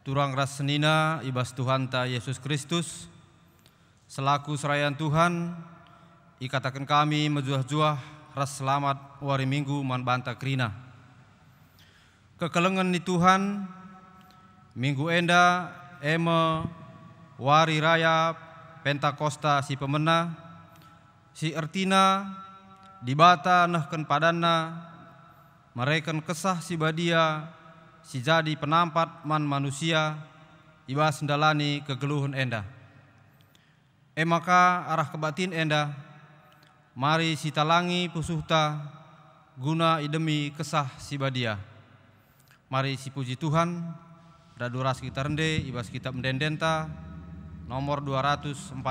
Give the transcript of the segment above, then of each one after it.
turang ras senina ibas Tuhan ta Yesus Kristus, selaku serayaan Tuhan, ikatakan kami menjuah-juah ras selamat wari minggu man banta krina. Kekelengan ni Tuhan, minggu enda eme wari raya Pentakosta si pemena, si ertina dibata nehken padanna, mereken kesah si badia, si jadi penampat man manusia, ibas ndalani kegeluhun enda. Maka arah kebatin enda, mari si talangi pusuhta guna idemi kesah si badia. Mari si puji Tuhan, daduras kita rende, ibas kitab mendendenta, nomor 245.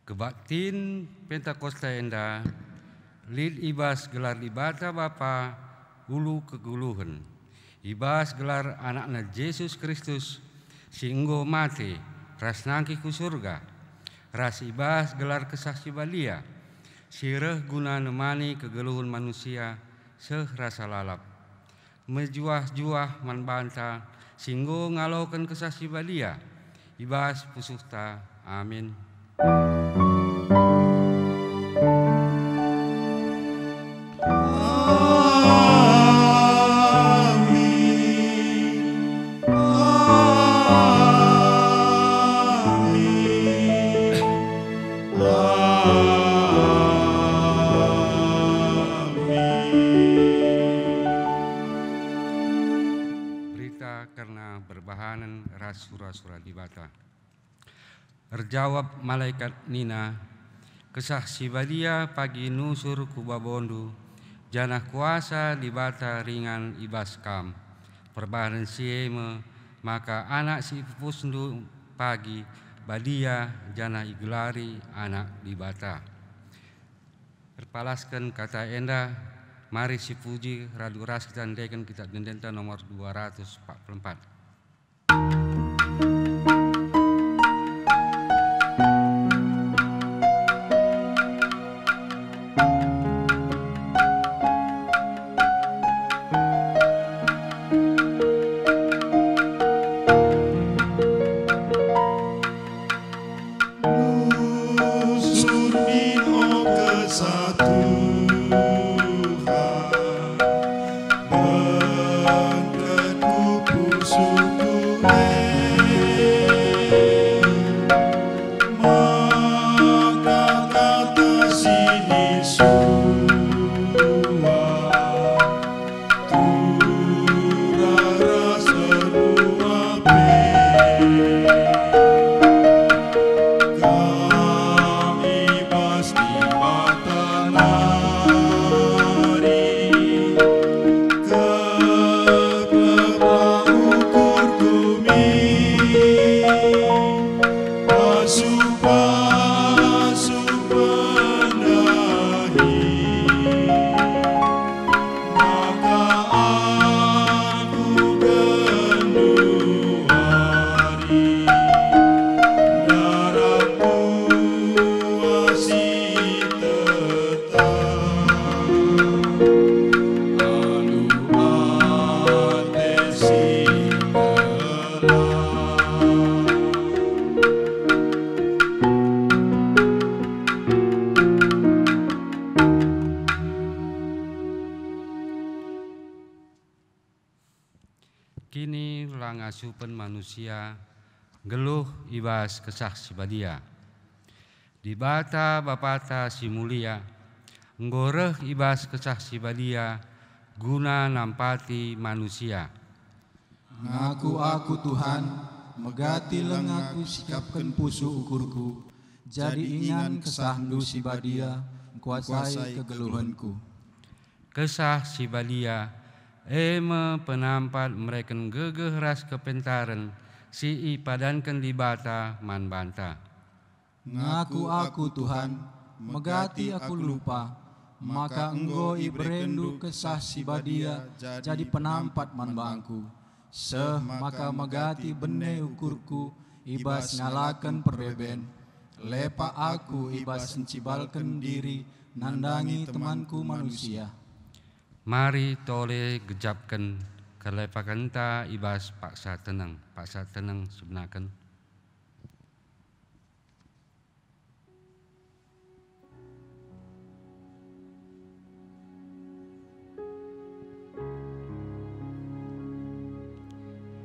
Kebaktin Pentakosta enda, lid ibas gelar ibata Bapa ulu keguluhan, ibas gelar anakna Yesus Kristus singgo mati ras nangki ku surga, ras ibas gelar kesaksi balia, sireh guna nemani kegeluhun manusia seh rasa lalap, mejuah-juah man banta singgo ngalokan kesaksi balia, ibas pusuhta. Amin. Karena berbahanan ras sura-sura dibata. Terjawab malaikat Nina, kesah si badia pagi nusur kubabondu, janah kuasa dibata ringan ibas kam. Perbahanan sieme, maka anak si pupusndu pagi badia janah igelari anak dibata. Terpalaskan kata enda, mari si puji radu ras kita ndeken kita dendenta nomor 244. Suci kini langasupen manusia geluh ibas kesah si badia. Di bata bapata si mulia nggoreh ibas kesah si badia guna nampati manusia. Ngaku aku Tuhan, megati lengaku sikapkan pusu ukurku, jadi ingan kesahdu si badia, kuasai kegeluhanku. Kesah si badia, eme penampat mereken gegeh ras kepentaren, si ipadankan di bata man banta. Ngaku aku Tuhan, megati aku lupa, maka enggo ibrendu kesah si badia, jadi penampat man bangku. Maka megati bene ukurku, ibas ngalakan perbeben. Lepa aku ibas encibalkan diri, nandangi temanku manusia. Mari tole gejapkan kelepakan ta ibas paksa tenang sebenarkan.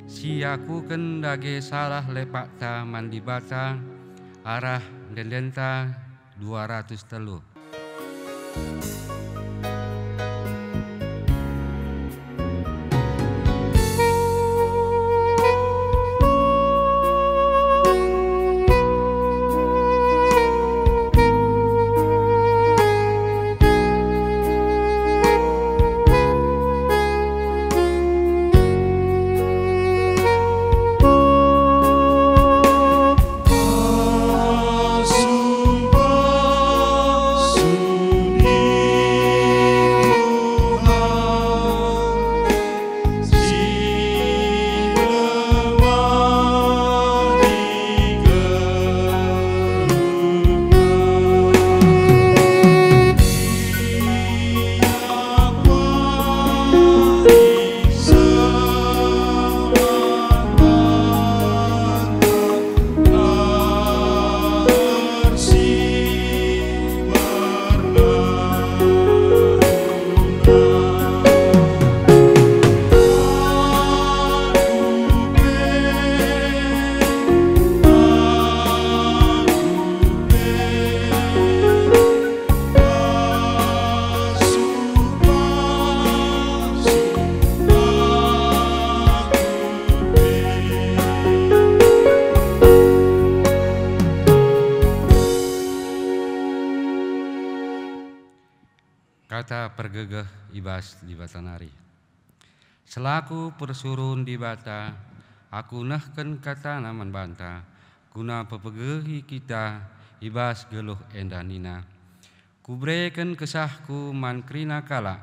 Si aku kendage salah lepak ta mandi bata arah dendenta 200 telu. Kata pergegeh ibas di batanari. Selaku persurun di bata, aku nahken kata naman banta, guna pepegehi kita ibas geluh endanina. Kubreken kesahku man krina kala,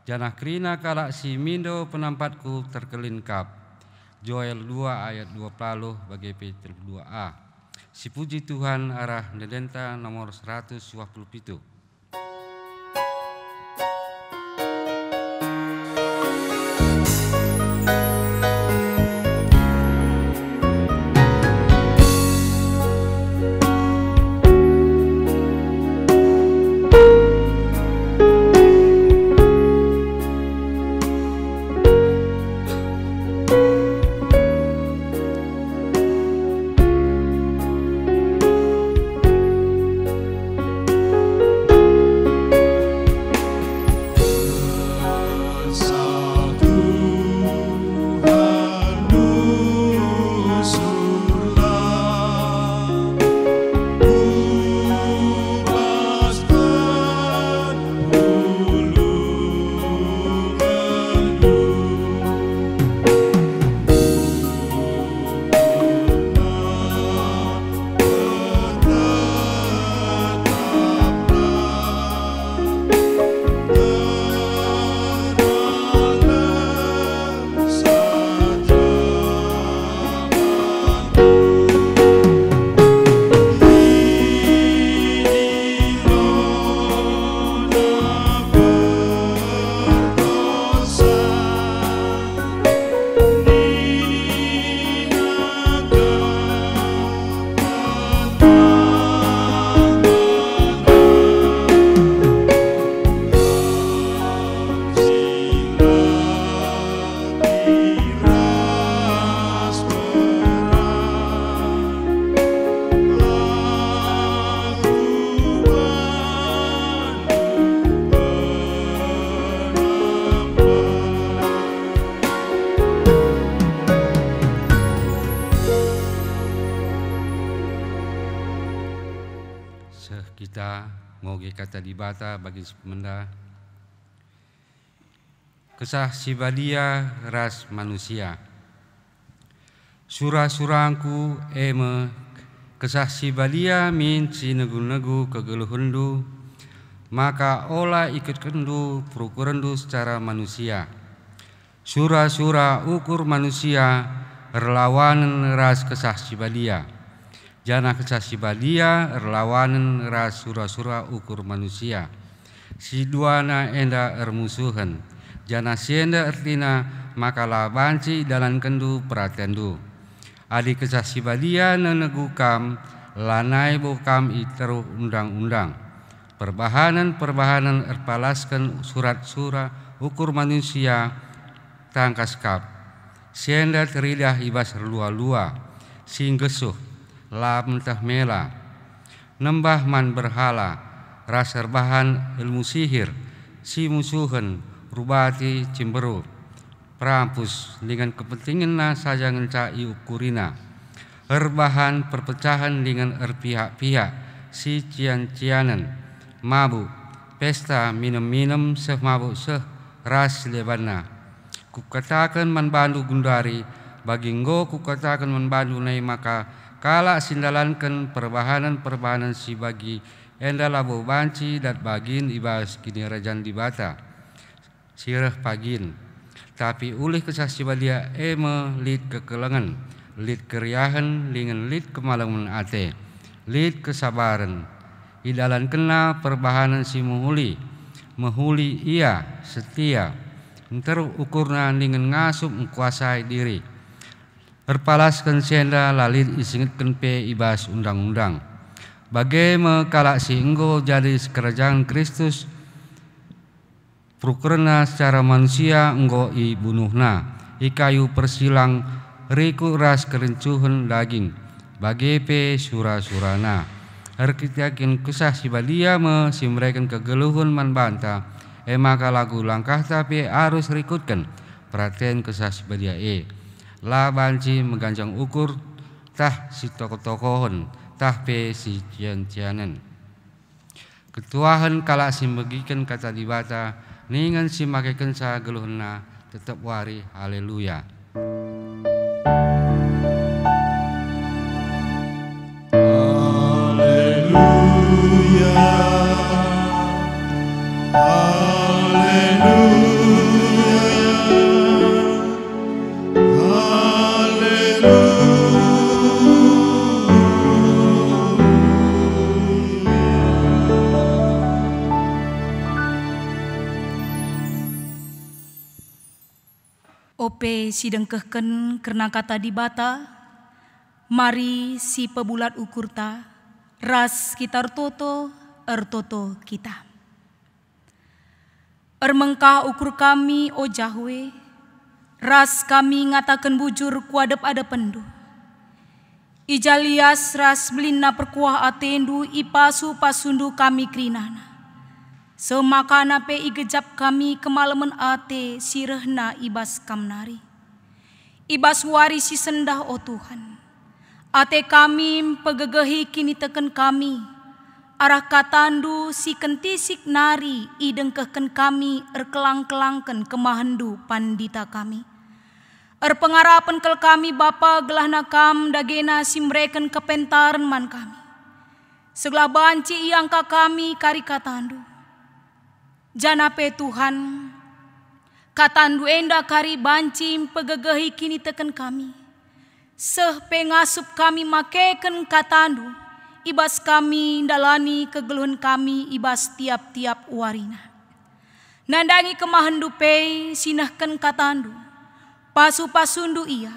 janah krina kala si mindo penampatku terkelin kap. Joel 2 ayat 20 bagi Petrus 2a. Si puji Tuhan arah nedenta nomor 127. Kita ngoge kata dibata bagi semenda. Kesah sibadia ras manusia. Surah-surangku eme kesah sibadia min si negu-negu kegeluhundu, maka olah ikut kendu perukurandu secara manusia. Surah-surah ukur manusia relawanan ras kesah sibadia. Jana kesah sibadia relawanan ras surah-surah ukur manusia. Si duana enda ermusuhan. Jana sienda ertina makalah banci dalam kendu peratendu. Adi kesah sibadia nenegukam lanai bukam iteru undang-undang. Perbahanan erpalaskan surat-surah ukur manusia tangkas kap. Sienda teridah ibas lua-lua, singgesuh, la mentah mela. Nembah man berhala, rasar bahan ilmu sihir, si musuhan, rubati cimberu, perampus dengan kepentingan saja ngencai ukurina. Erbahan perpecahan dengan erpihak-pihak, si cian-cianan, mabuk, pesta minum-minum seh mabuk seh ras lebana. Kukatakan manbandu gundari, bagi enggo kukatakan manbandu nai maka kala sindalankan perbahanan si bagi enda labo banci dat bagin ibas kini rajan dibata. Sirah pagin, tapi ulih kesah sibadia eme lid kekelengan, lid keriahan dengan lid kemalangan ate, lid kesabaran. Idalan kena perbahanan si muhuli ia setia, enteru ukurna dengan ngasup mengkuasai diri. Perpalaskan senda lalid isingitkan pe ibas undang-undang. Bagaimana kalak si enggo jadi kerajaan Kristus, Prukerna secara manusia enggo i bunuhna, i kayu persilang riku ras kerencuhan daging, bagepe surah-surana. Arkitakin kesah sibadia me simrekan kegeluhun man banta, maka lagu langkah tapi harus rikutkan perhatian kesah sibadia La banci mengganjang ukur tah si tokoh-tokohon, tah pe si cian-cianan. Ketuahan kalak simbagikan kata dibata, ningan si makaikan sa geluhna tetap wari. Haleluya. Haleluya. Haleluya. Ope sidengkehken kerna kata dibata, mari si pebulat ukurta, ras kita ertoto kita. Ermengkah ukur kami o Jahwe, ras kami ngatakan bujur kuadep ada pendu. Ijalias ras belina perkuah atendu ipasu pasundu kami krinana. Semakana pe igejap kami kemalaman ate sirehna ibas kamnari. Ibas wari si sendah o Tuhan. Ate kami pegegehi kini teken kami. Arah katandu si kentisik nari idengkehken kami erkelang-kelangken kemahendu pandita kami. Erpengarapan kel kami Bapa gelahna kam dagena simreken kepentaran man kami. Segala banci iangka kami kari katandu. Janape Tuhan, katandu enda kari bancim pegegehi kini teken kami. Seh pengasup kami makeken katandu, ibas kami dalani kegeluhan kami ibas tiap-tiap warina. Nandangi kemahendu pe sinahken katandu, pasu-pasundu ia,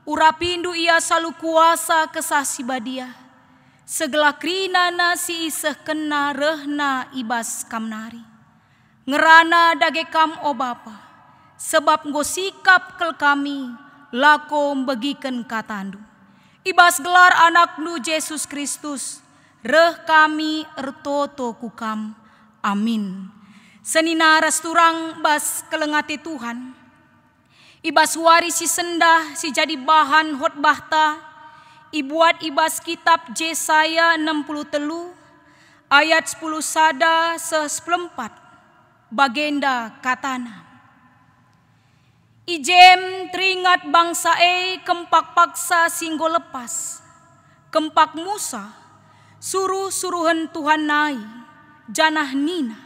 urapindu ia salu kuasa kesah sibadia. Segala krinana si iseh kena rehna ibas kamnari. Ngerana dage kam o Bapa, sebab nggo sikap kel kami lako mbegiken katandu. Ibas gelar anaknu Yesus Kristus, reh kami ertoto kukam. Amin. Senina resturang bas kelengati Tuhan. Ibas wari si sendah si jadi bahan khotbahta, ibuat ibas kitab Yesaya 63, Ayat 10 sada se-14 bagenda katana. Ijem teringat bangsa kempak paksa singgo lepas. Kempak Musa suruh-suruhan Tuhan nai janah nina.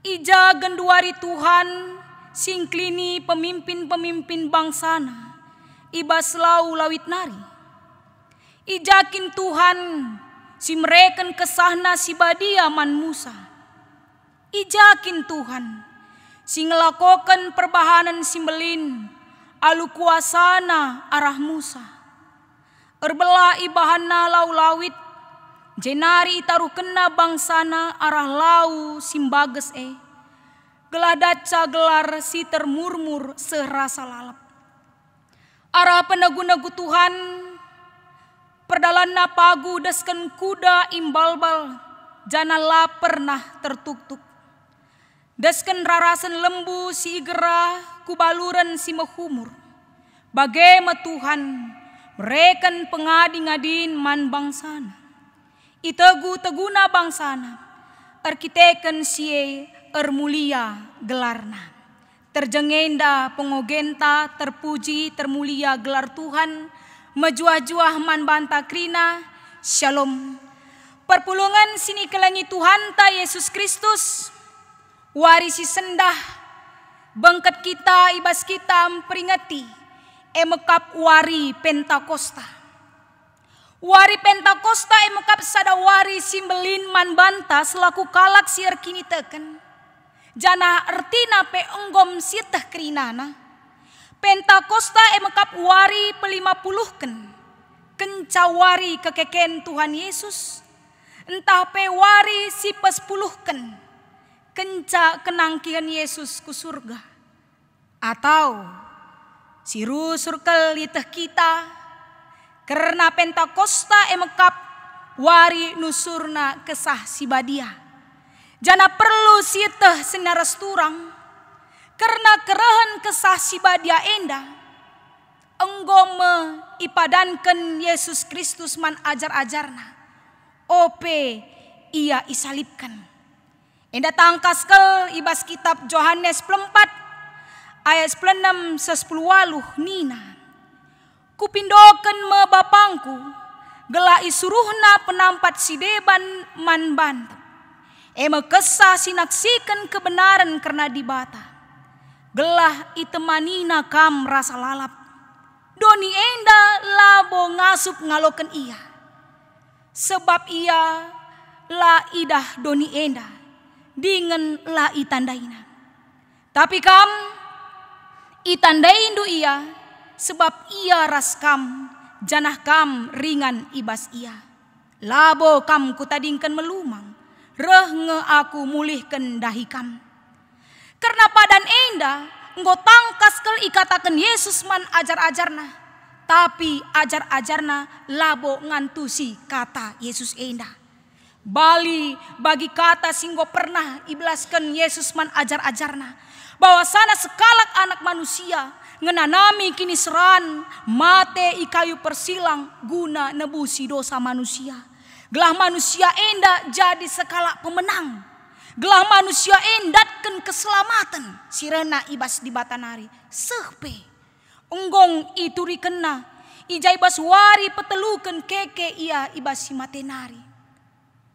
Ija genduari Tuhan singklini pemimpin-pemimpin bangsana. Ibas lau lawit nari. Ijakin Tuhan si mereken kesahna si badia man Musa. Ijakin Tuhan si ngelakokan perbahanan simbelin alu kuasana arah Musa. Erbela ibahana lau lawit jenari itaruh kena bangsana arah lau simbages geladaca gelar si termurmur serasa lalap. Arah penagu-nagu Tuhan perdalanna pagu desken kuda imbalbal janala pernah tertuk-tuk. Desken rarasan lembu si igera kubaluran si mehumur. Bagaimana Tuhan mereken pengadi-ngadin man bangsana. Itegu-teguna bangsana arkiteken sie ermulia gelarna. Terjengenda pengogenta terpuji termulia gelar Tuhan. Mejuah-juah man banta krina. Shalom. Perpulungan sini kelangi Tuhan ta Yesus Kristus. Warisi sendah bangkat kita ibas kita memperingati emekap wari Pentakosta. Wari Pentakosta emekap sada wari simbelin man banta selaku kalak siar kini teken. Jana ertina pe enggom sitah kerinana. Pentakosta emekap wari pe50ken. Kenca wari kekeken Tuhan Yesus. Entah pe wari si pe10ken. Kenca kenangkihan Yesus ku surga. Atau siru surkel litah kita. Karena Pentakosta emekap wari nusurna kesah si badia. Jana perlu sitah senaras turang. Karena kerahan kesah si badia enda. Enggome ipadankan Yesus Kristus man ajar-ajarna. Ope ia isalibkan. Enda tangkaskel ibas kitab Yohanes 4 ayat 6 se-10 nina. Kupindoken me bapangku gela isuruhna penampat si deban man bantap. Eme kesah sinaksikan kebenaran karena dibata. Gelah itemanina kam rasa lalap. Doni enda labo ngasup ngaloken ia. Sebab ia la idah doni enda. Dengan la itandaina. Tapi kam itandaindu ia sebab ia ras kam janah kam ringan ibas ia. Labo kam kutadingkan melumang reh nge aku mulihkan dahi kam. Karena padan enda engko tangkas kel ikatakan Yesus man ajar-ajarna. Tapi ajar-ajarna labo ngantusi kata Yesus enda. Bali bagi kata singgo pernah iblaskan Yesus man ajar-ajarna. Bahwa sana sekalak anak manusia ngenanami kini seran mate ikayu persilang guna nebusi dosa manusia. Gelah manusia enda jadi sekalak pemenang. Gelah manusia endatkan keselamatan sirena ibas di batanari. Sehpe enggong itu rikena ijai bas wari petelukan keke ia ibas si matenari.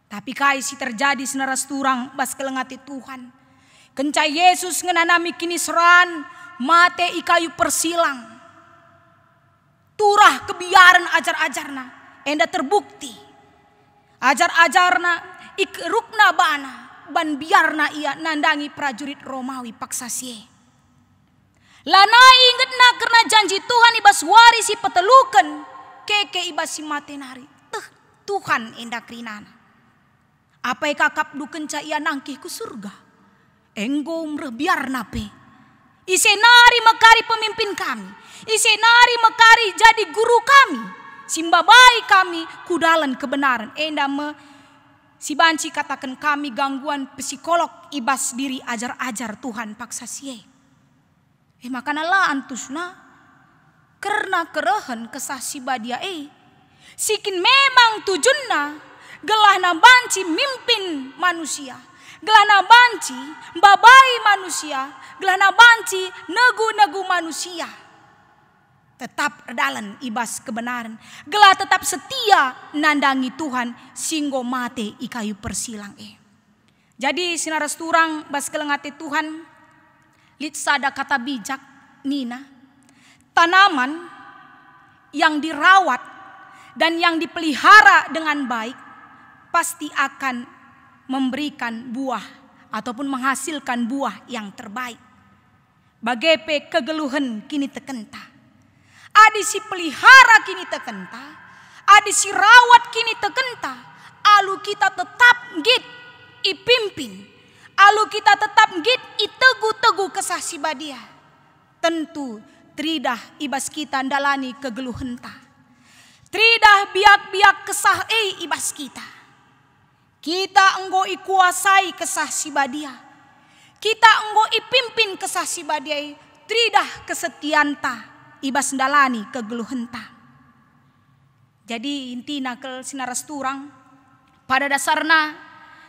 Tapi kaisi terjadi senaras turang bas kelengati Tuhan. Kencai Yesus ngenanami kini seran mate ikayu persilang. Turah kebiaran ajar-ajarna enda terbukti. Ajar-ajarna ikrukna bana ban biarna ia nandangi prajurit Romawi paksa sie. Lana ingetna karena janji Tuhan ibas wari si petelukan keke ibas si matenari. Tuhan enda krinana. Apa kakap duken ca ia nangkih ku surga. Enggo biar nape. Isenari mekari pemimpin kami. Isenari mekari jadi guru kami. Simbabai kami kudalan kebenaran. Enda me si banci katakan kami gangguan psikolog ibas diri ajar-ajar Tuhan paksa sie. Makana la antusna. Karena kerehan kesah si badia sikin memang tujunna gelahna banci mimpin manusia, gelahna banci babai manusia, gelahna banci negu-negu manusia. Tetap dalam ibas kebenaran, gelah tetap setia nandangi Tuhan singgo mate i kayu persilang Jadi sinaras turang bas kelengate Tuhan, lit sada kata bijak nina, tanaman yang dirawat dan yang dipelihara dengan baik pasti akan memberikan buah ataupun menghasilkan buah yang terbaik. Bagepe kegeluhan kini tekenta. Adi si pelihara kini tekenta, adi si rawat kini tekenta, alu kita tetap git ipimpin, alu kita tetap git itegu-tegu kesah si badia. Tentu tridah ibas kita ndalani kegeluhenta, tridah biak-biak kesah ibas kita. Kita enggo ikuasai kesah si badia, kita enggo ipimpin kesah si badia, tridah kesetianta ibas ndalani kegeluhenta. Jadi intina ke sinaras turang, pada dasarnya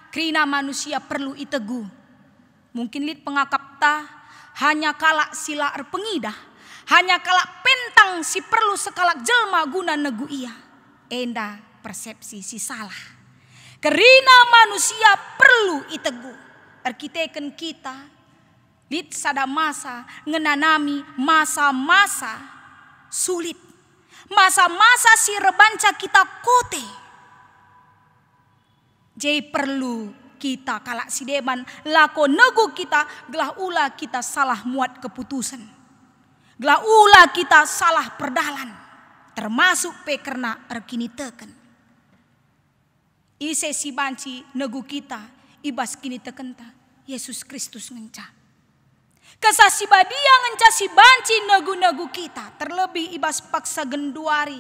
krina manusia perlu itegu. Mungkin lit pengakapta hanya kalak sila erpengidah, hanya kalak pentang si perlu sekalak jelma guna negu ia. Enda persepsi si salah. Kerina manusia perlu itegu. Arkiteken kita lit sada masa ngenanami masa-masa sulit. Masa-masa si rebanca kita kote. Jadi perlu kita kalak si deban lako negu kita gelah ula kita salah muat keputusan. Gelah ula kita salah perdalan. Termasuk pekerna erkini teken. Ise si banci negu kita ibas kini tekenta Yesus Kristus ngenca. Kesah si badia ngenca si banci negu-negu kita. Terlebih ibas paksa genduari,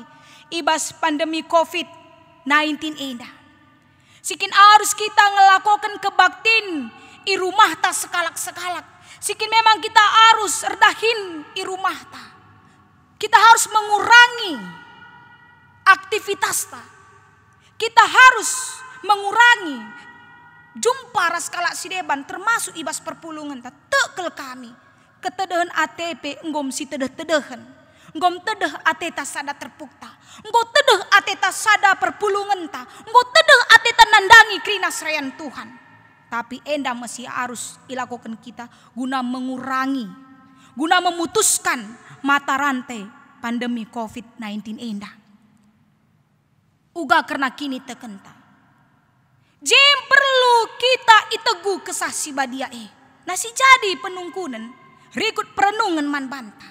ibas pandemi COVID-19 enda. Sikin harus kita ngelakukan kebaktin i rumah ta sekalak-sekalak. Sikin memang kita harus erdahin i rumah ta. Kita harus mengurangi aktivitas ta. Kita harus mengurangi jumpa ras kalak sideban termasuk ibas perpulungan ta tekel kami ketedehan ATP enggom si tedeh-tedehan enggom tedeh ateta sada terpukta enggom tedeh ateta sada perpulungan ta enggom tedeh ateta nandangi krina serayan Tuhan. Tapi enda masih harus ilakukan kita guna mengurangi, guna memutuskan mata rantai pandemi COVID-19 enda. Uga karena kini tekenta jem perlu kita itegu kesah si badia nasi jadi penungkunan rikut perenungan man banta.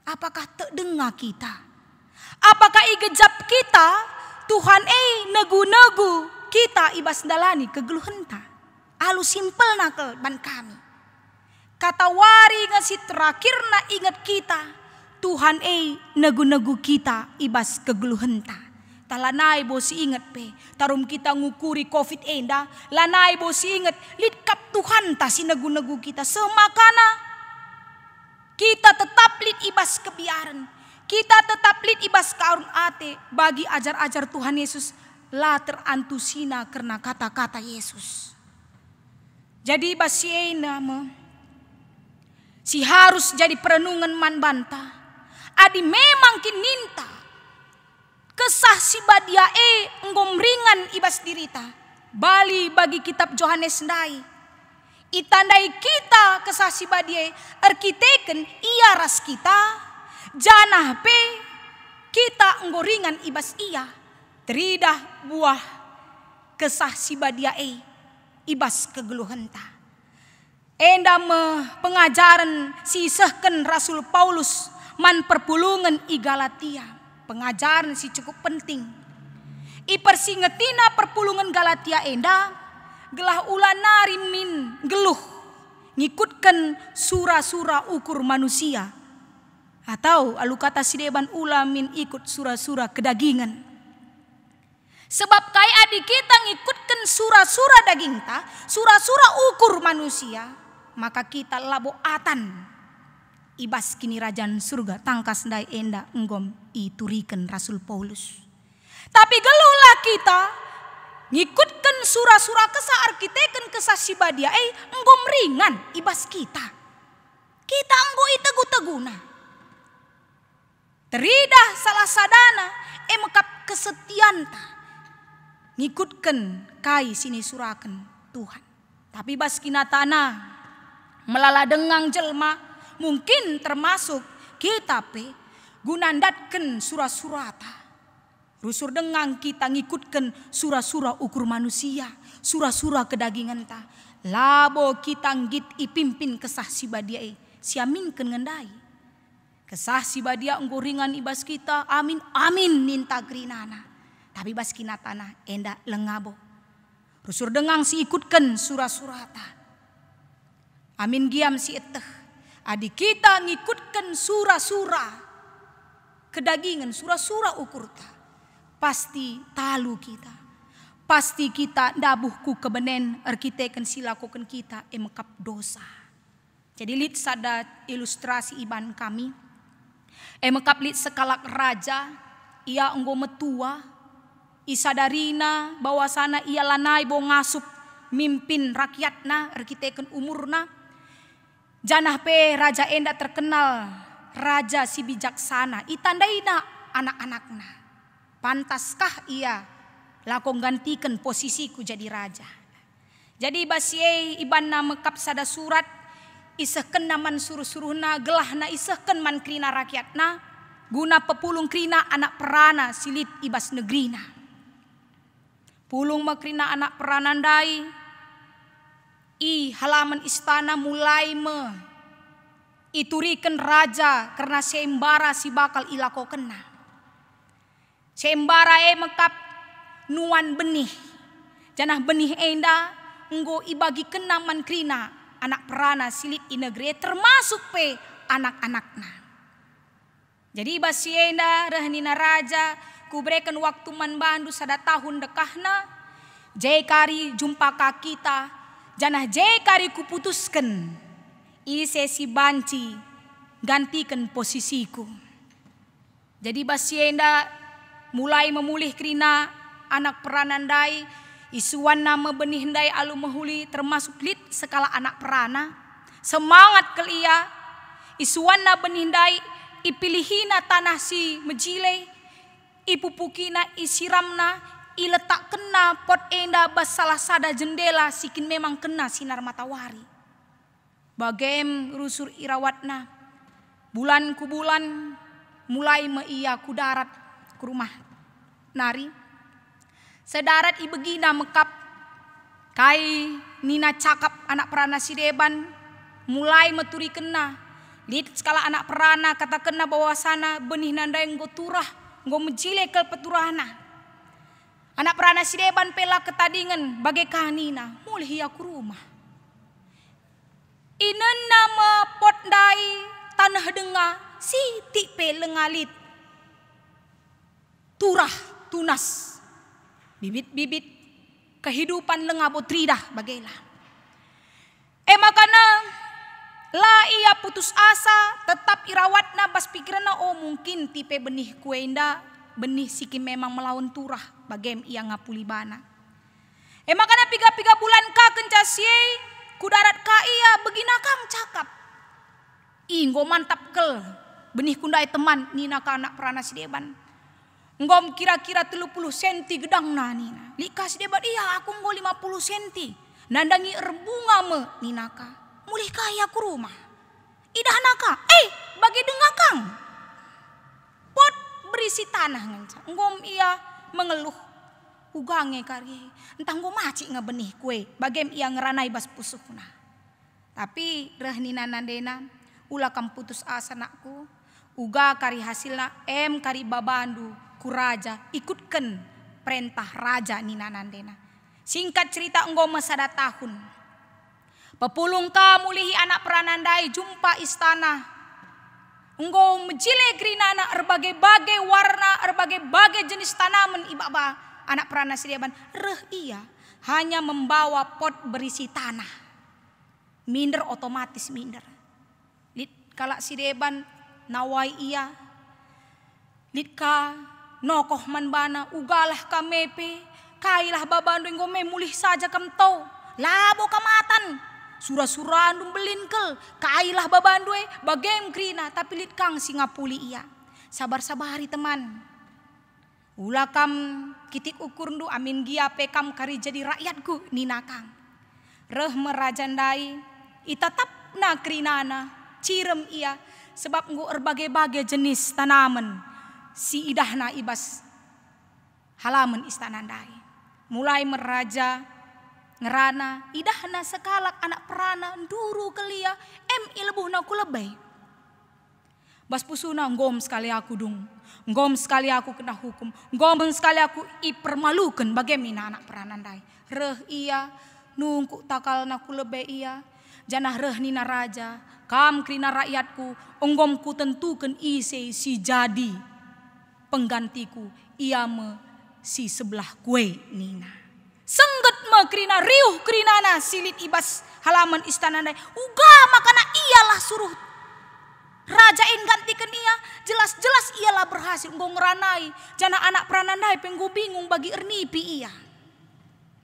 Apakah terdengar kita? Apakah igejap kita Tuhan negu-negu kita ibas dalani kegeluhenta. Alu simpel nakel ban kami. Kata wari ngasi terakhir na ingat kita Tuhan negu-negu kita ibas kegeluhenta. Lanai bosi ingat pe, tarum kita ngukuri COVID enda, lanai bosi ingat litkap Tuhan ta si negu-negu kita semakana. Kita tetap lit ibas kebiaran, kita tetap lit ibas kaurun ate bagi ajar-ajar Tuhan Yesus la terantusina karena kata-kata Yesus. Jadi basi nama si harus jadi perenungan man banta. Adi memang kininta kesah si badia enggom ringan ibas dirita. Bali bagi kitab Yohanes ndai. Itandai kita kesah si badia erkiteken ia ras kita. Janah pe kita enggo ringan ibas ia. Teridah buah kesah si badia ibas kegeluhenta. Enda pengajaran si sehken Rasul Paulus man perpulungan i Galatia. Pengajaran si cukup penting. Ipersingetina perpulungan Galatia enda gelah ulanari min geluh ngikutkan sura-sura ukur manusia atau alu kata sideban ulamin ikut sura-sura kedagingan. Sebab kai adik kita ngikutkan sura-sura daging ta, sura-sura ukur manusia, maka kita laboatan ibas kini rajan surga tangkas ndai enda enggom iturikan Rasul Paulus. Tapi gelulah kita ngikutkan surah-surah kesah arkiteken kesah sibadia enggom ringan ibas kita. Kita enggo itegu-teguna. Teridah salah sadana mekap kesetianta. Ngikutkan kai sini suraken Tuhan. Tapi bas kinatana melala dengang jelma mungkin termasuk kita gunandatkan surah-surata. Rusur dengang kita ngikutkan surah-surah ukur manusia, surah-surah kedagingan ta. Labo kita ngit ipimpin kesah sibadia siaminkeun ngendai. Kesah sibadia enggo ringan ibas kita, amin amin ninta grinana. Tapi bas kinatana enda lengabo. Rusur dengang si ikutkan surah-surata. Amin giam si eteh. Adi kita ngikutkan surah-surah kedagingan, surah-surah ukurta. Pasti talu kita. Pasti kita dabuhku kebenen arkiteken silakukan kita mekap dosa. Jadi lit sada ilustrasi iban kami. Mekap lit sekalak raja. Ia enggo metua. Isadarina bahwasana ia lanai bo ngasup mimpin rakyatna arkiteken umurna. Janah pe raja enda terkenal. Raja si bijaksana. Itandaina anak-anakna. Pantaskah ia lakong gantikan posisiku jadi raja. Jadi basie iban na mekap sada surat isehken naman suruh-suruhna gelahna isehken man krina rakyatna guna pepulung krina anak perana silit ibas negrina. Pulung makrina anak peranandai i halaman istana mulai ituriken raja karena sembara si bakal ilako kena. Sembara mekap nuan benih. Janah benih enda enggo ibagi kena man krina anak perana silit i negeri termasuk pe anak-anakna. Jadi basi enda rehnina raja kubrekan waktu man bandu sada tahun dekahna. Jekari jumpa ka kita. Janah jekari kuputuskan i sesi banci gantikan posisiku. Jadi basi enda mulai memulih krina anak peranandai isuan nama benih ndai alu mahuli termasuk lit sekala anak perana semangat kelia isuan na benih ndai ipilihina tanah si mejile ipupukina isiramna iletak kena pot enda bas salah sada jendela sikin memang kena sinar matahari bagem rusur irawatna bulan ku bulan mulai meia ku darat ke rumah nari sedarat ibegina mekap kai nina cakap anak perana sideban mulai meturi kena lid skala anak perana kata kena bawasana benih nandai nggo turah nggo mejile ke peturahna anak perana sideban pela ketadingan bagai kanina mulih aku rumah inen nama pot dai tanah denga siti pe lengalit turah tunas bibit-bibit kehidupan lengabo tridah bagailah. Makana la ia putus asa tetap irawatna bas pikirna oh mungkin tipe benih kuenda benih siki memang melawan turah bagem ia ngapuli bana. Makana piga-piga bulan ka kencasie kudarat ka ia begina kang cakap. Inggo mantap kel benih kundai teman nina ka anak perana sideban. Ngom kira-kira 30 senti gedang nina. Likas debat iya aku nggo 50 senti. Nandangi erbunga me ninaka. Mulih kaya ku rumah. Idah naka. Bagi dengakang. Pot berisi tanah nganca. Ngom iya mengeluh. Ugange karye. Entah ngom maci benih kue. Bagem iya ngeranai bas pusukna. Tapi rehnina nandena. Ulah kam putus asa nakku. Uga kari hasilna kari babandu. Ku raja ikutkan perintah raja nina nandena. Singkat cerita enggo masada tahun. Pepulung ka mulihi anak peranandai jumpa istana. Enggo mejile grinana erbagai-bagai warna, erbagai-bagai jenis tanaman ibaba anak perana sideban. Ia hanya membawa pot berisi tanah. Minder otomatis minder. Lit kalak sideban nawai ia. Lit ka nokoh man bana ugalah kamepe kailah babandu enggo memulih saja kam tau labo kamatan sura-sura andum belinkel kailah babandu bagem krina tapi lit kang singapuli iya sabar-sabari teman ula kam kitik ukur ndu amin giape kam kari jadi rakyatku nina kang reh merajandai itatap na krinana cirem iya sebab nggo berbagai-bagai jenis tanaman si idahna ibas halaman istanandai mulai meraja ngerana idahna sekalak anak perana nduru kelia ilbuhna ku lebay bas pusuna ngom sekali aku dung ngom sekali aku kena hukum ngom sekali aku ipermalukan bagaimana anak peranandai reh iya nungku takal naku lebay iya janah reh nina raja kam krina rakyatku onggomku tentukan ise si jadi penggantiku ia me si sebelah kue nina sengget me krina riuh krinana silit ibas halaman istanandai uga makana iyalah suruh rajain gantikan ia jelas-jelas ialah berhasil nggo ngeranai jana anak peranandai penggo bingung bagi ernipi iya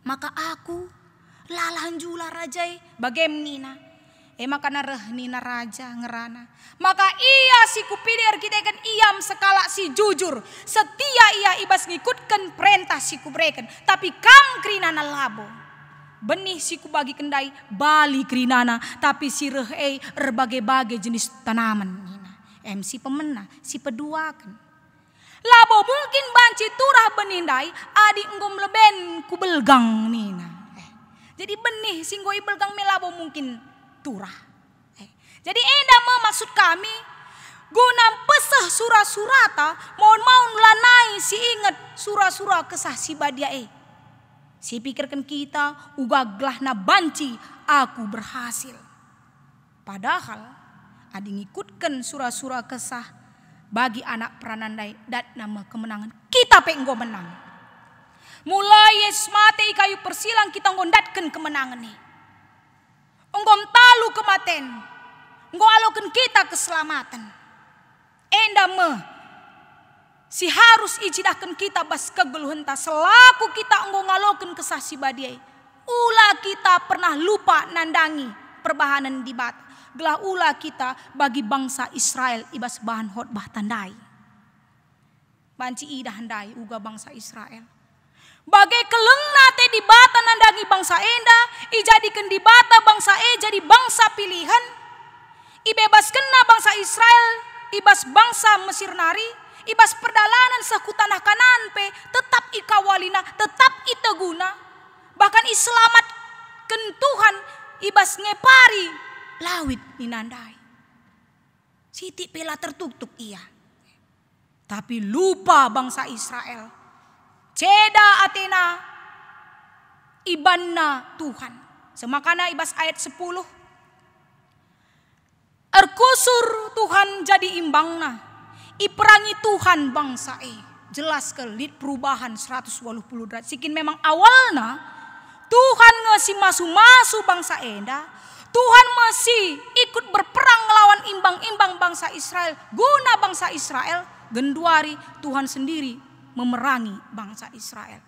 maka aku lalanjula rajai bagem nina makana reh nina raja ngerana maka ia si kupilih arkiteken iam sekala si jujur setia ia ibas ngikutkan perintah si kubreken tapi kam krinana labo benih si kubagi kendai bali krinana tapi si reh berbagai-bagai jenis tanaman nina si pemena si peduakan labo mungkin banci turah benindai adi enggom leben kubelgang nina jadi benih singgoi belgang melabo mungkin turah. Jadi endah maksud kami guna pesah surah-surata mohon lanai si ingat surah-surah kesah si badia si pikirkan kita ugaglah na banci aku berhasil padahal adi ngikutkan surah-surah kesah bagi anak peranandai dan nama kemenangan kita penggo menang mulai mate kayu persilang kita ngondatkan kemenangan nih enggom talu kematen enggo aloken kita keselamatan endah si harus ijidahkan kita bas kegeluhenta selaku kita enggo ngaloken kesah si badiai ulah kita pernah lupa nandangi perbahanan di bata gelah ulah kita bagi bangsa Israel ibas bahan khotbah tandai banci idah handai uga bangsa Israel bagai kelengna te di bata nandangi bangsa enda ijadikan di bata bangsa jadi bangsa pilihan ibebaskenna bangsa Israel ibas bangsa Mesir nari ibas perdalanan saku tanah Kanaan pe tetap ikawalina tetap iteguna bahkan iselamatkan Tuhan ibas ngepari lawit ninandai siti pela tertutup iya tapi lupa bangsa Israel ceda Athena ibanna Tuhan. Semakana ibas ayat 10. Erkusur Tuhan jadi imbangna. Iperangi Tuhan bangsa jelas kelit perubahan 180 derajat. Sikin memang awalnya Tuhan ngesi masu-masu bangsa enda. Tuhan masih ikut berperang melawan imbang-imbang bangsa Israel. Guna bangsa Israel genduari Tuhan sendiri memerangi bangsa Israel.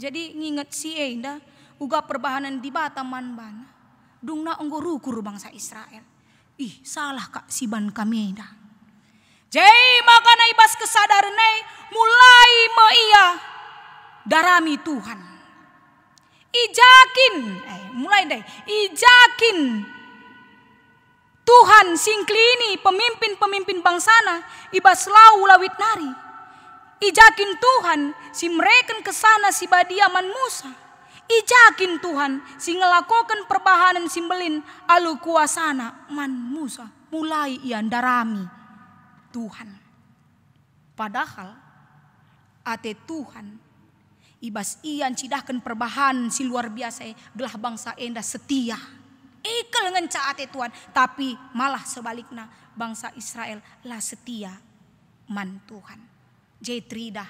Jadi nginget si enda uga perbahanan di bataman bana. Dungna enggo rukur bangsa Israel. Salah kak siban kami enda. Jadi makana ibas kesadaran mulai meia darami Tuhan. Ijakin Tuhan singklini pemimpin-pemimpin bangsana ibas lau lawit nari. Ijakin Tuhan si mereken kesana si badiaman Musa. Ijakin Tuhan si ngelakokan perbahanan simbelin alu kuasana man Musa. Mulai ian darami Tuhan. Padahal ate Tuhan ibas ian cidahkan perbahanan si luar biasa gelah bangsa enda setia. Ikel ngenca ate Tuhan. Tapi malah sebaliknya bangsa Israel lah setia man Tuhan. Jetrida,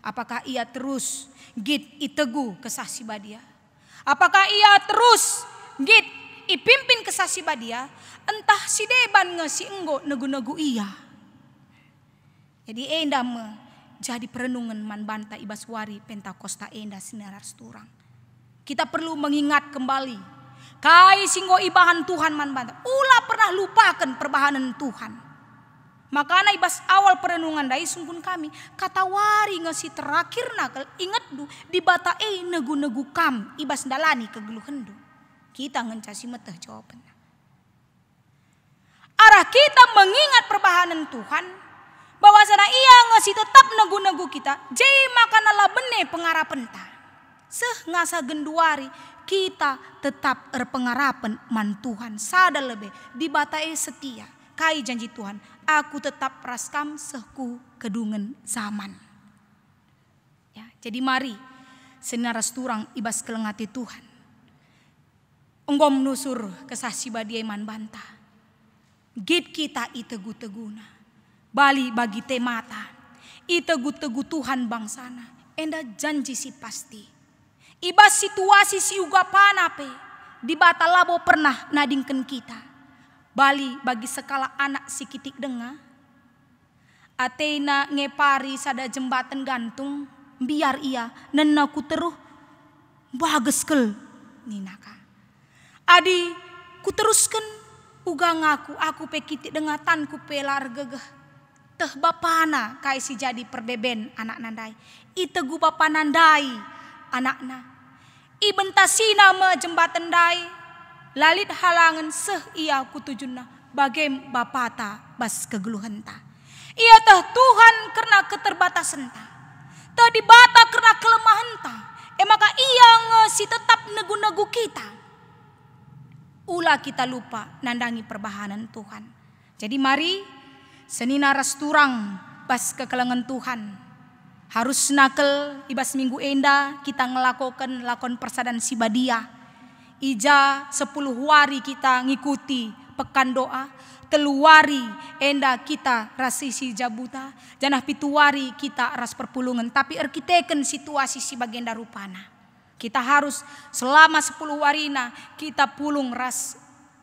apakah ia terus git itegu kesah si badia? Apakah ia terus git ipimpin kesah si badia? Entah si deban ngesi enggo negu-negu iya. Jadi endah jadi perenungan man banta ibas wari Pentakosta enda sinarasturang. Kita perlu mengingat kembali kai singgo ibahan Tuhan man banta. Ulah pernah lupakan perbahanan Tuhan. Makanya ibas awal perenungan dai sungkun kami kata wari ngasi terakhir nakal ingat du di bata negu-negu kam ibas dalani kegeluhendu. Kita ngencasi meteh jawaban. Arah kita mengingat perbahanan Tuhan bahwa sana ia ngasi tetap negu-negu kita. Jadi makanalah bene pengarapan ta. Seh ngasa genduari kita tetap erpengarapan man Tuhan sada lebih di batae setia kai janji Tuhan aku tetap raskam sehku kedungen zaman ya. Jadi mari senarasturang ibas kelengati Tuhan enggom nusur kesah sibadia iman banta git kita itegu-teguna bali bagi temata itegu-tegu Tuhan bangsana enda janji si pasti ibas situasi si uga panape di bata labo pernah nadingken kita. Bali bagi sekala anak si kitik denga. Atena ngepari sada jembatan gantung. Biar ia nenaku teruh bageskel ninaka. Adi ku teruskan uga ngaku aku pekitik denga tanku pelar gegeh. Teh bapana kai si jadi perbeben anak nandai. Itegu bapa nandai anakna. Ibentasina me jembatan dai lalit halangan seh ia kutujuna bagem bapata bas kegeluhan ta. Ia teh Tuhan karena keterbatasan ta. Teh dibata karena kelemahan ta. Maka ia ngesi tetap negu-negu kita. Ulah kita lupa nandangi perbahanan Tuhan. Jadi mari senina rasturang bas kekelengan Tuhan. Harus nakel ibas minggu enda kita ngelakukan lakon persadan sibadia. Ija 10 hari kita ngikuti pekan doa. 3 hari enda kita rasisi jabuta. Janah 7 hari kita ras perpulungan. Tapi erkiteken situasi si bagenda rupana. Kita harus selama 10 harina kita pulung ras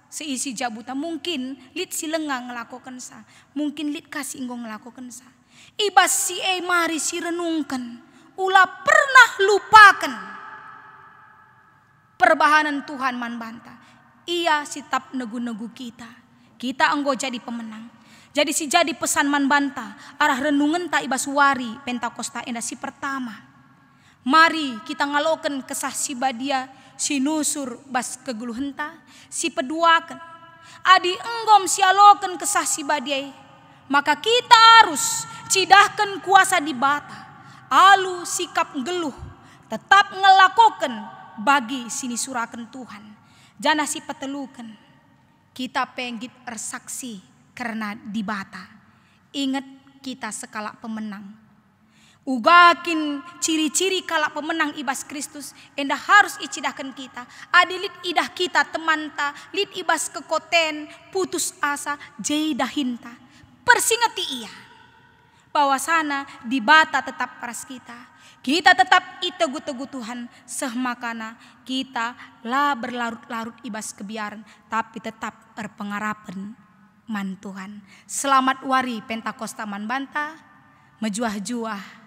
seisi jabuta. Mungkin lit si lengang ngelakukan sa. Mungkin lit kasih inggong ngelakukan sa. Ibas si mari si renungkan. Ulah pernah lupakan perbahanan Tuhan man banta. Ia sitap negu-negu kita. Kita enggo jadi pemenang. Jadi si jadi pesan man banta. Arah renungan ta ibas wari Pentakosta enda si pertama. Mari kita ngaloken kesah si badia si nusur bas kegeluhan ta. Si peduakan. Adi enggom si aloken kesah si badia. Maka kita harus cidahkan kuasa di bata. Alu sikap geluh. Tetap ngelakukan bagi sini surakan Tuhan. Jangan si petelukan. Kita penggit ersaksi karena di bata. Ingat kita sekala pemenang. Ugakin ciri-ciri kala pemenang ibas Kristus. Endah harus icidahkan kita. Adilit idah kita temanta. Lit ibas kekoten. Putus asa. Jaidahinta. Persingati ia bahwa sana di bata tetap paras kita. Kita tetap itegu-tegu Tuhan sehmakana kita lah berlarut-larut ibas kebiaran tapi tetap berpengarapan man Tuhan. Selamat wari Pentakosta man banta mejuah-juah.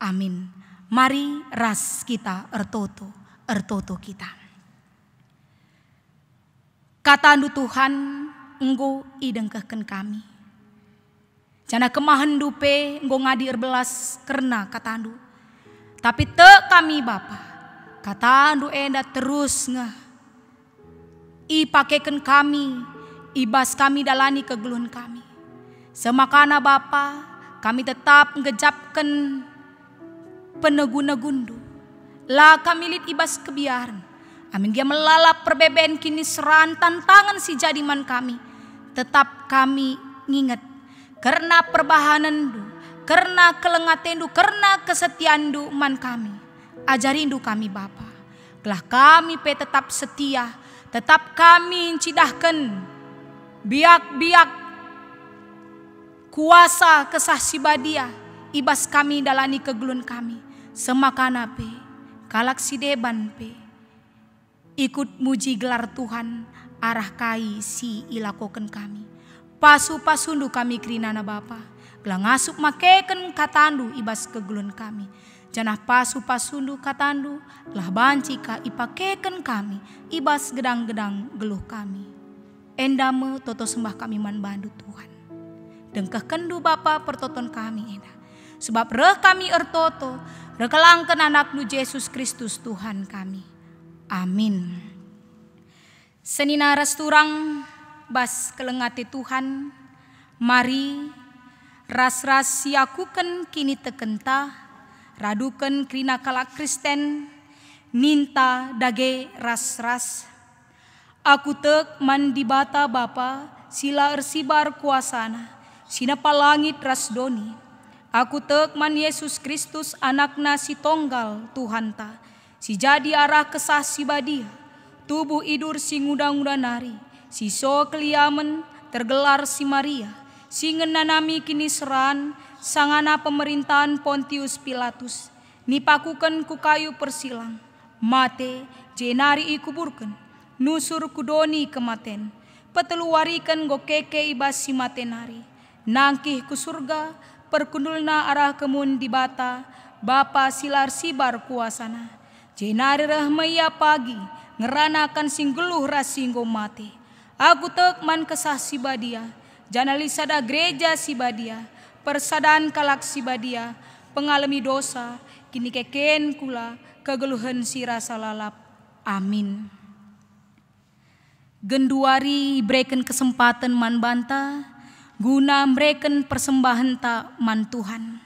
Amin. Mari ras kita ertoto kita. Katandu Tuhan enggo idengkehken kami. Jana kemahan dupe enggo ngadir belas karena katandu. Tapi te kami Bapa. Katandu enda terus ngeh. Ipakeken kami. Ibas kami dalani kegeluhan kami. Semakana Bapa. Kami tetap ngejapkan penegu-negundu. Lah kami lit ibas kebiaran. Amin dia melalap perbeben kini seran tantangan si jadiman kami. Tetap kami nginget. Karena perbahanandu, karena kelengatendu, karena kesetiaandu man kami. Ajarindu kami Bapa. Telah kami tetap setia, tetap kami cidahkan biak-biak kuasa kesah sibadia. Ibas kami dalani kegeluhan kami. Semakana pe, kalak si deban pe. Ikut muji gelar Tuhan, arah kai si ilakoken kami. Pasu-pasundu kami kerinana Bapa. gelang ngasup makeken katandu ibas kegulun kami. Janah pasu pasundu katandu lah banci ka ipakeken kami ibas gedang-gedang geluh kami. Endame toto sembah kami man bandu Tuhan. Dengkah kendu Bapa pertoton kami enda. Sebab reh kami ertoto rekelangken anaknu Yesus Kristus Tuhan kami. Amin. Senina resturang bas kelengati Tuhan. Mari ras-ras siakuken kini tekenta. Raduken krina kala Kristen. Ninta dage ras-ras. Aku tek man dibata Bapa sila ersibar kuasana. Sinapa langit rasdoni. Aku tek man Yesus Kristus anakna si tonggal Tuhan ta. Si jadi arah kesah si badia. Tubuh idur si nguda-nguda nari. Si so keliamen tergelar si Maria. Si ngenanami kini seran. Sangana pemerintahan Pontius Pilatus. Nipakuken ku kayu persilang. Mate jenari ikuburken. Nusur kudoni kematen. Peteluwarikan go keke ibas si matenari. Nangkih ku surga. Perkundulna arah kemun dibata. Bapa silar sibar kuasana. Jenari rahmaya pagi. Ngeranakan singgeluh rasinggo mate. Aku tek man kesah si badia. Janalisada gereja si badia. Persadaan kalak si badia. Pengalami dosa. Kini keken kula. Kegeluhan si rasa lalap. Amin. Genduari breken kesempatan man banta. Guna mereken persembahan ta man Tuhan.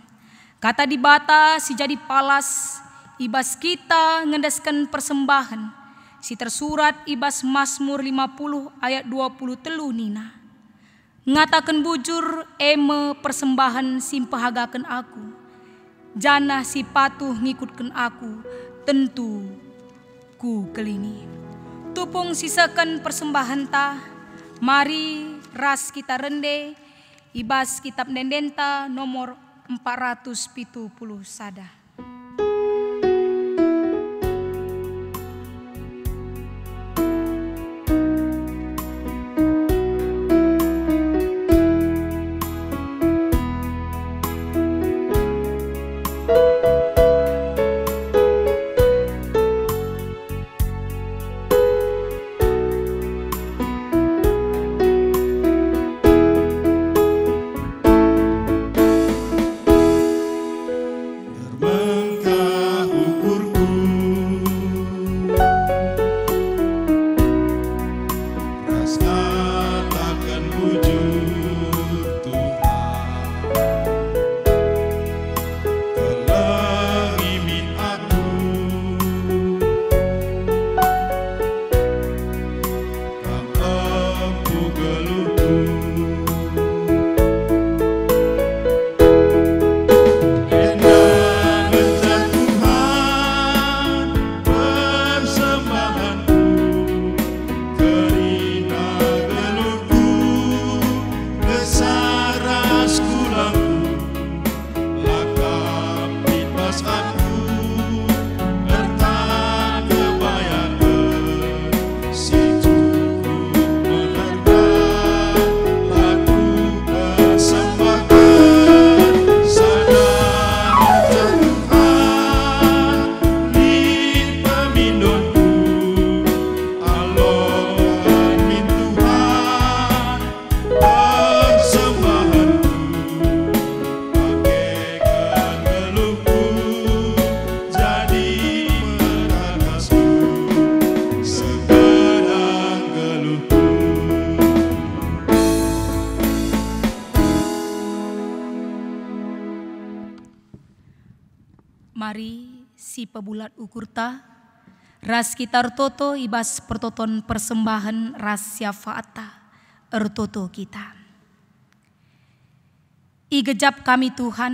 Kata dibata si jadi palas. Ibas kita ngedaskan persembahan. Si tersurat ibas Mazmur 50 ayat 20 telu nina. Ngatakan bujur eme persembahan simpahagakan aku. Jana si patuh ngikutkan aku. Tentu ku kelini. Tupung sisakan persembahan ta. Mari ras kita rende. Ibas kitab Dendenta nomor 470 sada. Mari si pebulat ukurta, ras kita ertoto ibas pertoton persembahan ras syafaata ertoto kita. Igejap kami Tuhan,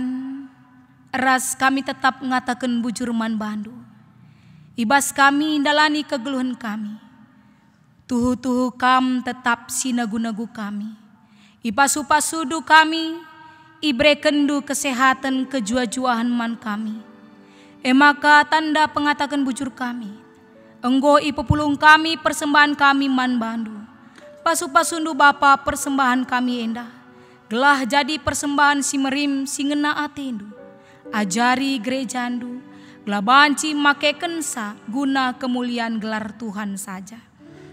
ras kami tetap ngatakan bujur man bandu. Ibas kami indalani kegeluhan kami. Tuhu-tuhu kam tetap sinagu-nagu kami. Ipasu-pasudu kami, ibrekendu kesehatan kejua-juahan man kami. Emaka tanda pengatakan bujur kami. Enggo ipepulung kami persembahan kami man bandu. Pasu-pasundu Bapa persembahan kami endah. gelah jadi persembahan si merim si ngena atendu. Ajari gerejandu, gelah banci make kensa guna kemuliaan gelar Tuhan saja.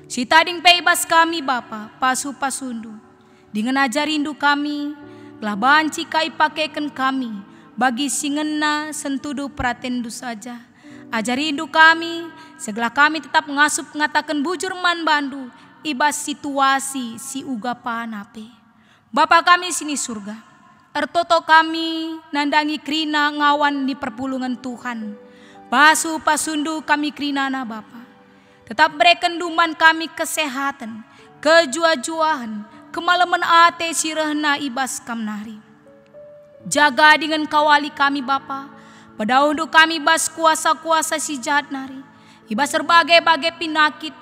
Si tading peibas kami Bapa, pasu pasundu, dengan ajarindu kami, gelah banci kai pakeken kami, bagi si ngena sentudu pratendu saja. Ajarindu kami, segala kami tetap ngasup ngatakan bujur man bandu, ibas situasi si uga panape. Bapa kami sini surga, ertoto kami nandangi krina ngawan di perpulungan Tuhan. Pasu pasundu kami krinana Bapa. Tetap berikan duman kami kesehatan, kejua-juahan, kemalaman ate sirehna ibas kamnari. Jaga dengan kawali kami Bapa. Padahundu kami bas kuasa-kuasa si jahat nari. Ibas berbagai-bagai pinakit.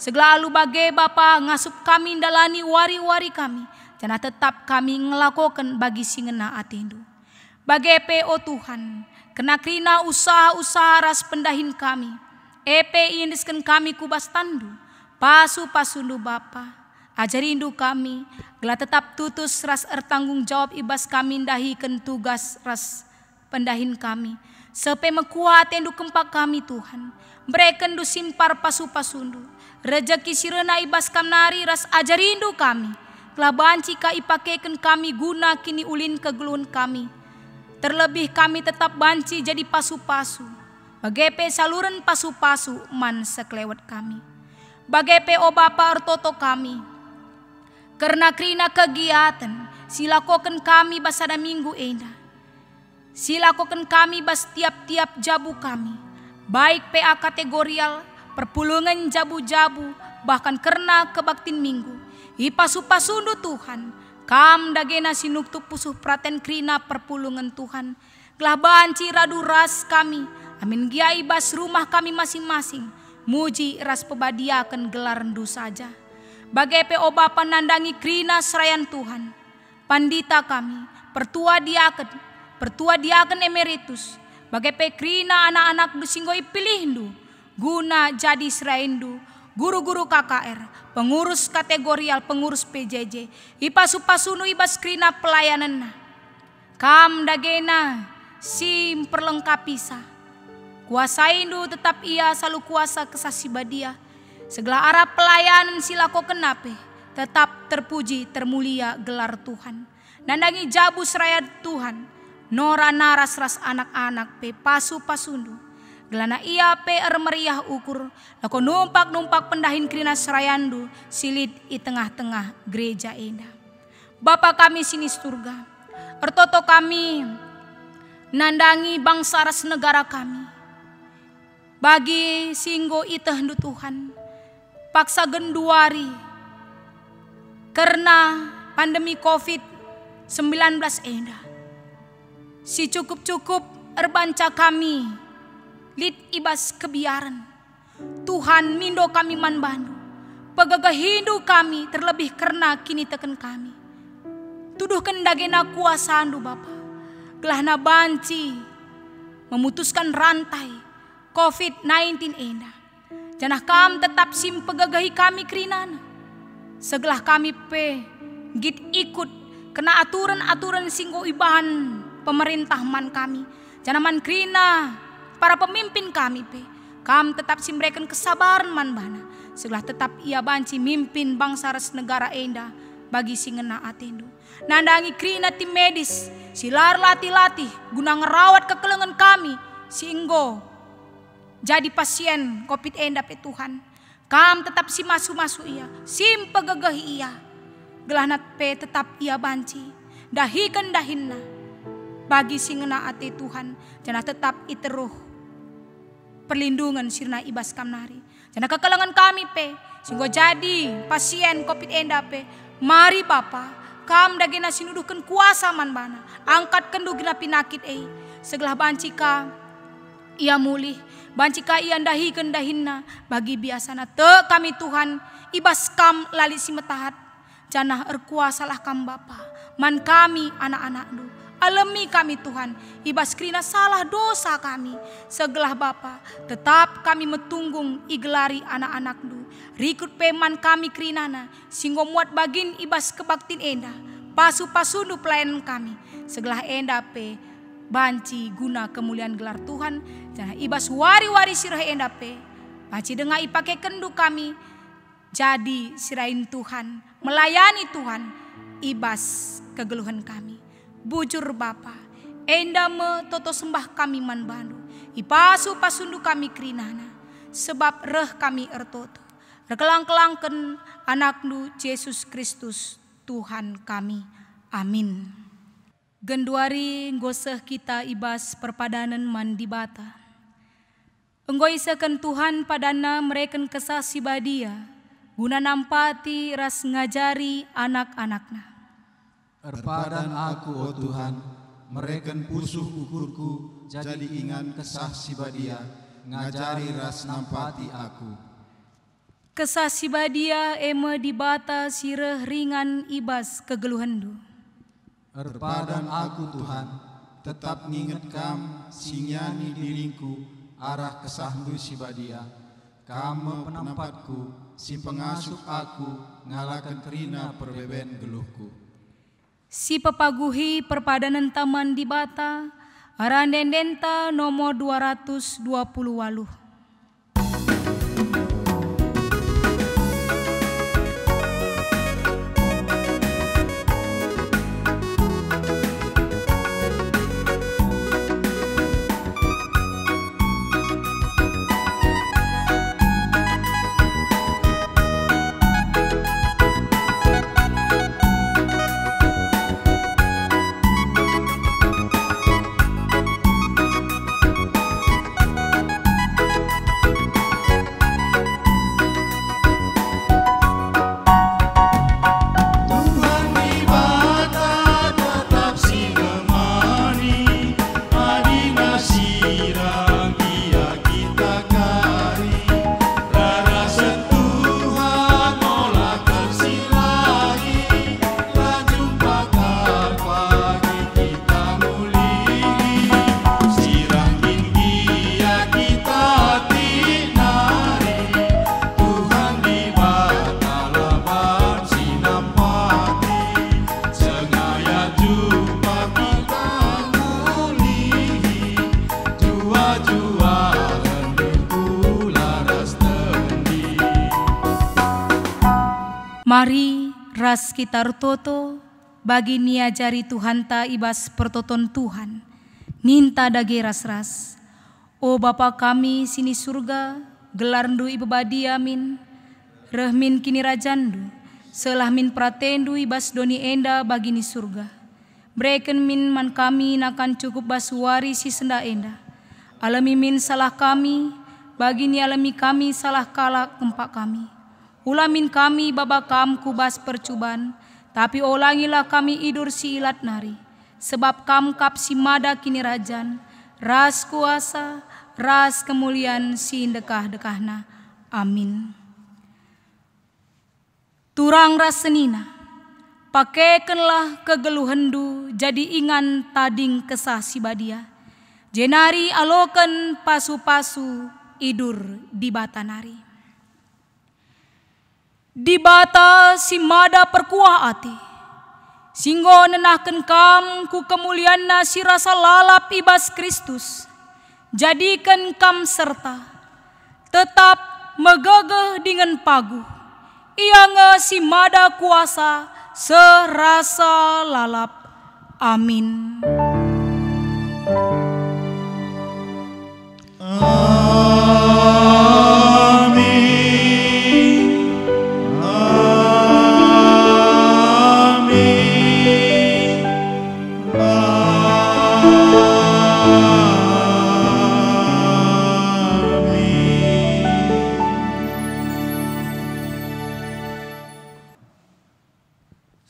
Segala bagai Bapa ngasup kami dalani wari-wari kami. Jangan tetap kami ngelakukan bagi si ngena atendu. Bagai PO Tuhan. Kena krina usaha-usaha ras pendahin kami. EP indiskan kami kubas tandu. Pasu pasundu Bapa. Ajarindu kami. Gela tetap tutus ras ertanggung jawab ibas kami ndahikan tugas ras pendahin kami. Sepe mekuaten du kempak kami Tuhan. Breken du simpar pasu pasundu. Rejeki sirena ibas kamnari ras ajarindu kami. Kelabanci ka ipakeken kami guna kini ulin kegeluhan kami. Terlebih kami tetap banci jadi pasu-pasu. Bagepe saluran pasu-pasu man sekelewat kami. Bagepe o Bapa ertoto kami. Karena krina kegiatan silakoken kami basada minggu endah. Silakoken kami bas tiap-tiap jabu kami. Baik PA kategorial, perpulungan jabu-jabu, bahkan karena kebaktin minggu. Ipasu-pasundu Tuhan. Kam dagena sinuktu pusuh praten krina perpulungan Tuhan. Gelah banci radu ras kami. Amin giai bas rumah kami masing-masing. Muji ras pebadiakan gelar rendu saja. Bagai PO Bapa nandangi krina serayan Tuhan. Pandita kami, pertua diaken emeritus. Bagai pekrina anak-anak du singgoi pilihdu. Guna jadi seraindu. Guru-guru KKR. Pengurus kategorial, pengurus PJJ. Ipasu-pasunu ibas krina pelayanan. Kam dagena sim perlengkapisa. Kuasaindu tetap ia selalu kuasa kesasibadia. Segala arah pelayanan silako kenape. Tetap terpuji termulia gelar Tuhan. Nandangi jabu seraya Tuhan. Nora naras ras anak-anak pe pasu pasundu. Gelana ia pe meriah ukur. Lako numpak pendahin krina serayandu. Silit di tengah-tengah gereja endah. Bapa kami sini surga. Ertoto kami nandangi bangsa ras negara kami. Bagi singgo itehdu Tuhan. Paksa genduari. Karena pandemi COVID-19 endah. Si cukup-cukup erbanca kami. Lid ibas kebiaran. Tuhan mindo kami manbandu. Pegagah hindu kami terlebih karena kini teken kami. Tuduhkan dagena kuasandu Bapa. Gelahna banci. Memutuskan rantai COVID-19 endah. Janah kam tetap sim pegagahi kami kerinana. Segelah kami pe git ikut kena aturan-aturan singgo ibahan pemerintah man kami. Janah man krina para pemimpin kami pe. Kam tetap sim berikan kesabaran man bana. Segelah tetap ia banci mimpin bangsa ras negara endah bagi singena atendu. Nandangi krina tim medis silar latih-latih guna ngerawat kekelengan kami singgo jadi pasien COVID endah pe Tuhan. Kam tetap si masu-masu ia. Sim pegagahi ia. Gelanat pe tetap ia banci. Dahikan dahinna. Bagi singena ate Tuhan. Jangan tetap iteruh. Perlindungan sirna ibas kamnari. Jangan kekelangan kami pe. Singgo jadi pasien COVID endah pe. Mari Bapa. Kam dagena sinuduhkan kuasa man bana. Angkat kendu gina pinakit Segelah banci ka. Ia mulih. Bancika ia dahikan dahinna bagi biasana te kami Tuhan ibas kam lali si metahat janah erkuasalah kam Bapa man kami anak-anak du alami kami Tuhan ibas krina salah dosa kami segelah Bapa tetap kami metunggung igelari anak-anak du rikut peman kami krinana singgo muat bagin ibas kebaktin endah pasu-pasundu pelayanan kami. Segala endape banci guna kemuliaan gelar Tuhan. Jangan ibas wari-wari sirah endape. Banci dengar ipake kendu kami. Jadi sirain Tuhan, melayani Tuhan, ibas kegeluhan kami. Bujur Bapa, endame toto sembah kami man bandu. Ipasu pasundu kami kerinana. Sebab reh kami ertoto. Rekelang-kelangken anaknu Yesus Kristus Tuhan kami. Amin. Genduari ngoseh kita ibas perpadanan mandi bata. Enggoisaken Tuhan padana mereken kesah sibadia. Guna nampati ras ngajari anak-anakna. Erpadan aku, oh Tuhan, mereken pusuh ukurku, jadi ingan kesah sibadia, ngajari ras nampati aku. Kesah sibadia eme dibata sireh ringan ibas kegeluhandu. Erpadan aku Tuhan, tetap nginget kam, singyani diringku, arah kesahmu sibadia. Kamu penampatku, si pengasuh aku, ngalakan kerina perbeben geluhku. Si pepaguhi perpadanan taman di bata, arandendenta nomor 228. Mari ras kita rutoto bagi niajari Tuhan ta ibas pertoton Tuhan. Ninta dage ras-ras. O Bapa kami sini surga, gelarndu ibebadi amin. Rehmin kini rajandu, selah min pratendu ibas doni enda bagi ni surga. Breken min man kami nakan cukup basuari si senda enda. Alami min salah kami, bagi ni alami kami salah kalak empak kami. Ulamin kami babakam kubas percuban, tapi olangilah kami idur si ilat nari. Sebab kam kap si mada kini rajan, ras kuasa, ras kemuliaan si dekah-dekahna. Amin. Turang ras senina, pakekenlah kegeluhendu, jadi ingan tading kesah si badia. Jenari aloken pasu-pasu idur di batanari. Di bata si mada perkuah ati, singgo nenahken kam ku kemulianna si rasa lalap ibas Kristus. Jadikan kam serta, tetap megegeh dengan paguh. Ia nge si mada kuasa serasa lalap. Amin.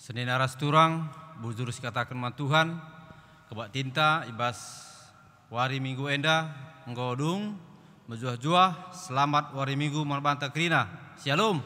Senin aras turang, bujur katakan man Tuhan, kebak tinta ibas wari minggu enda, nggodung, mejuah-juah, selamat wari minggu man banta kerina. Shalom.